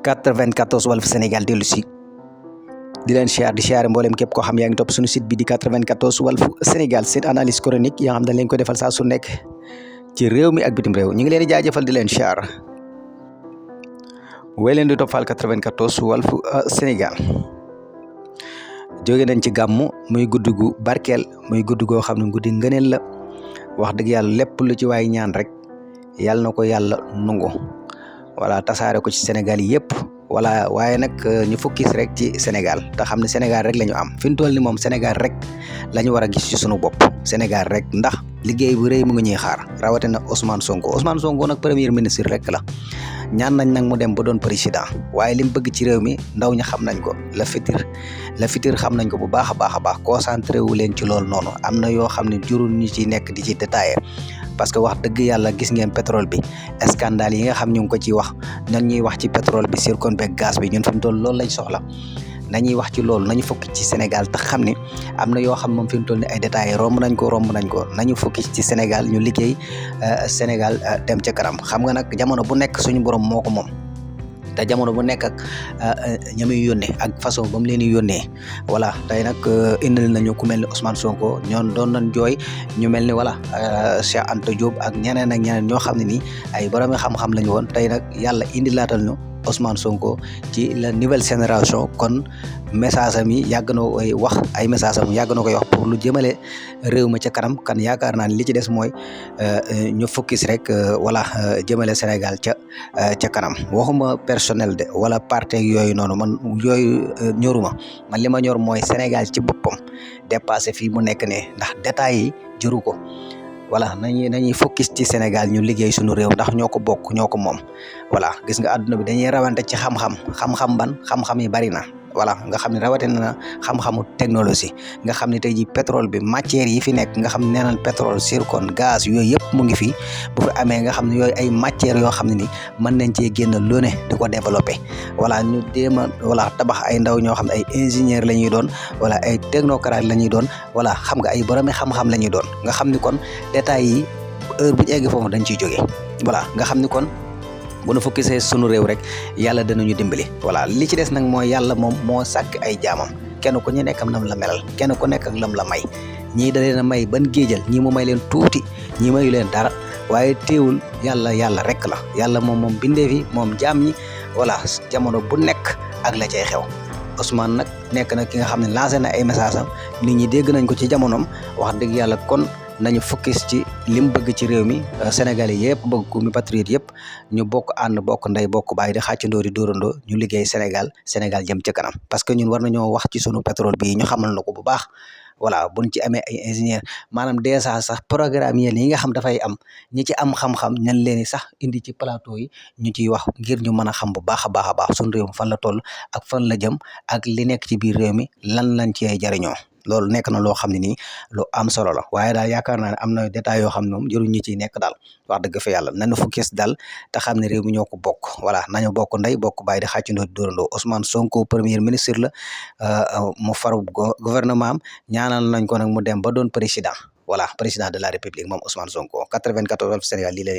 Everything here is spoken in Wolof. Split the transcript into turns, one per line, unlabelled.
94 Walf Sénégal dellu si di leen di siyaare mboolem képp koo xam yaa ngi topp suñu site bi di 94 Walf Sénégal site analyse chronique yoo xam dañ leen ko defal saa su nekk ci réew mi ak bitim réew ñu ngi leen di jaajëfal di leen siyaar wéy leen di toppal 94 Walf Sénégal jóge nañ ci gàmmu muy guddi gu barkeel muy guddi goo xam ne guddi ngëneel la wax dëgg yàlla lépp lu ci waay ñaan rek yàlla na ko yàlla nungu wala tasaare ko ci Sénégal yëpp wala waaye nag ñu focus rek ci Sénégal te xam ne Sénégal rek la ñu am fi mu toll ni moom Sénégal rek la ñu war a gis ci sunu bopp Sénégal rek ndax liggéey bu rëy mu ngi ñuy xaar rawatina Ousmane Sonko nag premier ministre rek la ñaan nañ nag mu dem ba doon président waaye li mu bëgg ci réew mi ndaw ñi xam nañ ko la futur xam nañ ko bu baax a baax concentré wu leen ci loolu noonu am na yoo xam ne jurul ñu ci nekk di ci détaillé parce que wax dëgg yàlla gis ngeen pétrole bi scandale yi nga xam ñu ngi ko ciy wax ñun ñuy wax ci pétrole bi zircon beeg gaz bi ñun fi mu toll loolu lañ soxla nañuy wax ci loolu nañu fokki ci Sénégal te xam ne am na yoo xam moom fi mu toll ni ay détails romb nañ ko nañu fokki ci Sénégal ñu liggéey Sénégal dem ca kanam xam nga nag jamono bu nekk suñu borom moo ko moom te jamono bu nekk ak ña muy yónnee ak façon ba mu leen di yónnee voilà tey nag indil nañu ku mel ni Ousmane Sonko ñoon doon nañ jooy ñu mel ni voilà Cheikh Anta Diop ak ñeneen ñoo xam ne nii ay borom xam-xam lañu woon tey nag yàlla indi laatal ñu Ousmane Sonko ci la nouvelle génération kon message am yi yàgg na koy wax ay message am yàgg na koy wax pour lu jëmale réew ma ca kanam kan yaakaar naa ne li ci des mooy ñu focus rek wala jëmale Sénégal ca kanam waxuma personnel de wala parti yooyu noonu man yooyu ñoruma man li ma ñor mooy Sénégal ci boppam dépassé fii mu nekk ne ndax détails yi jëru ko voilà nañuy focus ci Sénégal ñu liggéey suñu réew ndax ñoo ko bokk ñoo ko moom voilà gis nga àdduna bi dañuy rawante ci xam-xam ban xam-xam yi bari na voilà nga xam ne rawatina na xam-xamu technologie nga xam ne tey ji pétrole bi matières yi fi nekk nga xam ne nee naan pétrole zircon gaz yooyu yëpp mu ngi fi bu fi amee nga xam ne yooyu ay matières yoo xam ne ni mën nañ cee génn lu ne di ko développé voilà ñu déem a voilà tabax ay ndaw ñoo xam ne ay ingénieur la ñuy doon wala ay technocrate la ñuy doon voilà xam nga ay boromi xam-xam la ñuy doon nga xam ni kon détails yi heure bu ñu egg foofu dañ ciy jógee voilà nga xam ni kon bu nu focusé sunu réew rek yàlla danañu dimbali voilà li ci des nag mooy yàlla moom moo sàkk ay jaamam kenn ku ñu nekkam nam la melal kenn ku nekk ak lam la may ñii da leen a may ban géejal ñii mu may leen tuuti ñii mayu leen dara waaye teewul yàlla rek la yàlla moom bindee fi moom jaam ñi voilà jamono bu nekk ak la cay xew Ousmane nag nekk na ki nga xam ne lancé na ay message am nit ñi dégg nañ ko ci jamonoom wax dëgg yàlla kon nañu focus ci li mu bëgg ci réew mi Sénégalais yëpp bëgg ko mi patriote yëpp ñu bokk ànd bokk ndey bokk baay di xàccandoo di dóorandoo ñu liggéey Sénégal jëm ca kanam parce que ñun war nañoo wax ci sunu pétrole bi ñu xamal na ko bu baax voilà buñ ci amee ay ingénieur maanaam déjà sax programme yi nga xam dafay am ñi ci am xam-xam ñan leen sax indi ci plateau yi ñu ciy wax ngir ñu mën a xam bu baax a baax sunu réew mi fan la toll ak fan la jëm ak li nekk ci biir réew mi lan lañ ci jariñoo loolu nekk na loo xam ne nii lu am solo la waaye daal yaakaar naa ne am na détails yoo xam ne moom jëruñ ñi ciy nekk daal wax dëgg fa yàlla nañu focus daal te xam ne réew mi ñoo ko bokk voilà nañu bokk ndey bokk bàyyi di xàccandoo di dóorandoo Ousmane Sonko premier ministre la mu faru gouvernement am ñaanal nañ ko nag mu dem ba doon président voilà président de la république moom Ousmane Sonko 94 Walf Sénégal lii la